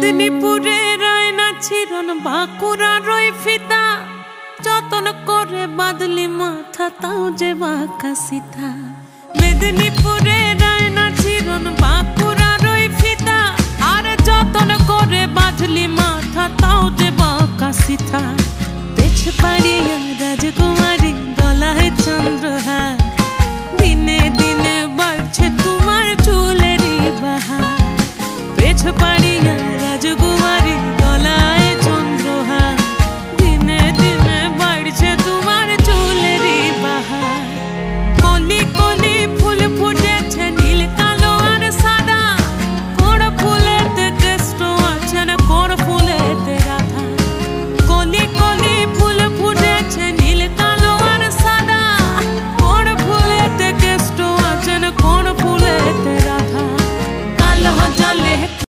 মেদিনীপুরে রায়না ছিরন বাঁকুড়া রই ফিতা যতন করে বাদলি মাথা তাও যে বাঁকা সিথা। মেদিনীপুরে রায়না ছিরন বাঁকুড়া রই ফিতা আর যতন করে বাদলি মাথা তাও যে বাঁকা সিথা। পেছ পাড়িয়া রাজকুমারী গলায় চন্দ্রহার দিনে দিনে বাড়ছে তোমার চুলেরই বাহার। পেছ পাড়িয়া রাজকুমার